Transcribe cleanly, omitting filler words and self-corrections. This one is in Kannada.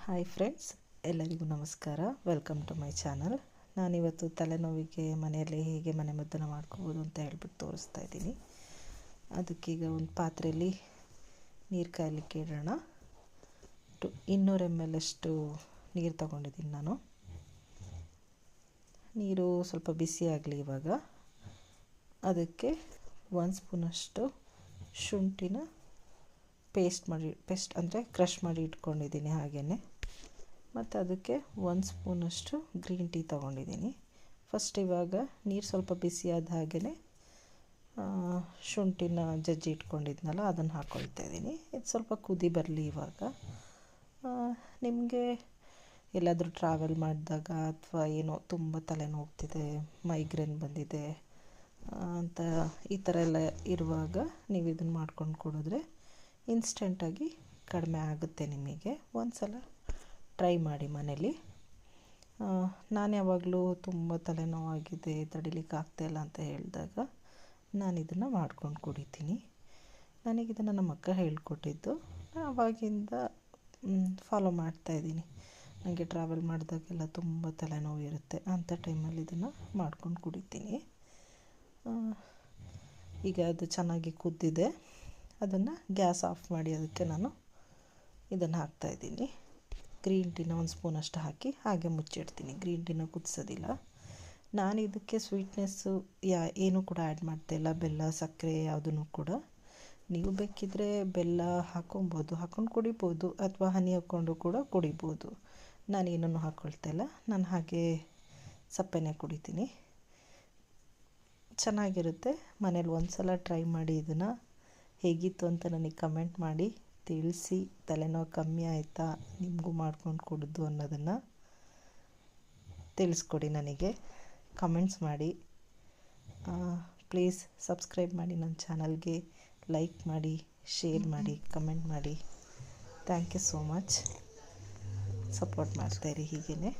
ಹಾಯ್ ಫ್ರೆಂಡ್ಸ್, ಎಲ್ಲರಿಗೂ ನಮಸ್ಕಾರ. Welcome to my channel. ನಾನಿವತ್ತು ತಲೆನೋವಿಗೆ ಮನೆಯಲ್ಲಿ ಹೇಗೆ ಮನೆಮದ್ದನ್ನು ಮಾಡ್ಕೋಬೋದು ಅಂತ ಹೇಳ್ಬಿಟ್ಟು ತೋರಿಸ್ತಾ ಇದ್ದೀನಿ. ಅದಕ್ಕೀಗ ಒಂದು ಪಾತ್ರೆಯಲ್ಲಿ ನೀರು ಕಾಯಲಿಕ್ಕೆ ಇಡೋಣ. 200 ml ಅಷ್ಟು ನೀರು ತಗೊಂಡಿದ್ದೀನಿ ನಾನು. ನೀರು ಸ್ವಲ್ಪ ಬಿಸಿ ಆಗಲಿ. ಇವಾಗ ಅದಕ್ಕೆ 1 ಸ್ಪೂನಷ್ಟು ಶುಂಠಿನ ಪೇಸ್ಟ್ ಅಂದರೆ ಕ್ರಷ್ ಮಾಡಿ ಇಟ್ಕೊಂಡಿದ್ದೀನಿ. ಹಾಗೆಯೇ ಮತ್ತು ಅದಕ್ಕೆ 1 ಸ್ಪೂನಷ್ಟು ಗ್ರೀನ್ ಟೀ ತೊಗೊಂಡಿದ್ದೀನಿ. ಫಸ್ಟ್ ಇವಾಗ ನೀರು ಸ್ವಲ್ಪ ಬಿಸಿಯಾದ ಹಾಗೆಯೇ ಶುಂಠಿನ ಜಜ್ಜಿ ಇಟ್ಕೊಂಡಿದ್ನಲ್ಲ ಅದನ್ನು ಹಾಕ್ಕೊಳ್ತಾ ಇದ್ದೀನಿ. ಇದು ಸ್ವಲ್ಪ ಕುದಿ ಬರಲಿ. ಇವಾಗ ನಿಮಗೆ ಎಲ್ಲಾದರೂ ಟ್ರಾವೆಲ್ ಮಾಡಿದಾಗ ಅಥವಾ ಏನೋ ತುಂಬ ತಲೆನೋವ್ತಿದೆ, ಮೈಗ್ರೇನ್ ಬಂದಿದೆ ಅಂತ ಈ ಥರ ಎಲ್ಲ ಇರುವಾಗ ನೀವು ಇದನ್ನು ಮಾಡ್ಕೊಂಡು ಕುಡಿದ್ರೆ ಇನ್ಸ್ಟೆಂಟಾಗಿ ಕಡಿಮೆ ಆಗುತ್ತೆ. ನಿಮಗೆ ಒಂದು ಸಲ ಟ್ರೈ ಮಾಡಿ ಮನೇಲಿ. ನಾನು ಯಾವಾಗಲೂ ತುಂಬ ತಲೆನೋವಾಗಿದೆ, ತಡಿಲಿಕ್ಕೆ ಆಗ್ತಾಯಿಲ್ಲ ಅಂತ ಹೇಳಿದಾಗ ನಾನು ಇದನ್ನು ಮಾಡ್ಕೊಂಡು ಕುಡಿತೀನಿ. ನನಗಿದನ್ನು ನಮ್ಮ ಅಕ್ಕ ಹೇಳ್ಕೊಟ್ಟಿದ್ದು, ಆವಾಗಿಂದ ಫಾಲೋ ಮಾಡ್ತಾಯಿದ್ದೀನಿ. ನನಗೆ ಟ್ರಾವೆಲ್ ಮಾಡಿದಾಗೆಲ್ಲ ತುಂಬ ತಲೆನೋವು ಇರುತ್ತೆ, ಅಂಥ ಟೈಮಲ್ಲಿ ಇದನ್ನು ಮಾಡ್ಕೊಂಡು ಕುಡಿತೀನಿ. ಈಗ ಅದು ಚೆನ್ನಾಗಿ ಕುದ್ದಿದೆ. ಅದನ್ನು ಗ್ಯಾಸ್ ಆಫ್ ಮಾಡಿ ಅದಕ್ಕೆ ನಾನು ಇದನ್ನು ಹಾಕ್ತಾಯಿದ್ದೀನಿ. ಗ್ರೀನ್ ಟೀನ 1 ಸ್ಪೂನಷ್ಟು ಹಾಕಿ ಹಾಗೆ ಮುಚ್ಚಿಡ್ತೀನಿ. ಗ್ರೀನ್ ಟೀನ ಕುದಿಸೋದಿಲ್ಲ ನಾನು. ಇದಕ್ಕೆ ಸ್ವೀಟ್ನೆಸ್ಸು ಏನೂ ಕೂಡ ಆ್ಯಡ್ ಮಾಡ್ತಾಯಿಲ್ಲ. ಬೆಲ್ಲ, ಸಕ್ಕರೆ ಯಾವುದೂ ಕೂಡ. ನೀವು ಬೇಕಿದ್ದರೆ ಬೆಲ್ಲ ಹಾಕ್ಕೊಂಡು ಕುಡಿಬೋದು, ಅಥವಾ ಹನಿ ಹಾಕ್ಕೊಂಡು ಕೂಡ ಕುಡಿಬೋದು. ನಾನೇನೂ ಹಾಕ್ಕೊಳ್ತಾಯಿಲ್ಲ. ನಾನು ಹಾಗೆ ಸಪ್ಪೆನೇ ಕುಡಿತೀನಿ. ಚೆನ್ನಾಗಿರುತ್ತೆ. ಮನೇಲಿ ಒಂದು ಸಲ ಟ್ರೈ ಮಾಡಿ. ಇದನ್ನು ಹೇಗಿತ್ತು ಅಂತ ನನಗೆ ಕಮೆಂಟ್ ಮಾಡಿ ತಿಳಿಸಿ. ತಲೆನೋವು ಕಮ್ಮಿ ಆಯಿತಾ, ನಿಮಗೂ ಮಾಡ್ಕೊಂಡು ಕುಡಿದು ಅನ್ನೋದನ್ನು ತಿಳಿಸ್ಕೊಡಿ. ನನಗೆ ಕಮೆಂಟ್ಸ್ ಮಾಡಿ. ಪ್ಲೀಸ್ ಸಬ್ಸ್ಕ್ರೈಬ್ ಮಾಡಿ ನನ್ನ ಚಾನಲ್ಗೆ. ಲೈಕ್ ಮಾಡಿ, ಶೇರ್ ಮಾಡಿ, ಕಮೆಂಟ್ ಮಾಡಿ. Thank you so much. Support ಮಾಡ್ತಾಯಿರಿ ಹೀಗೇ.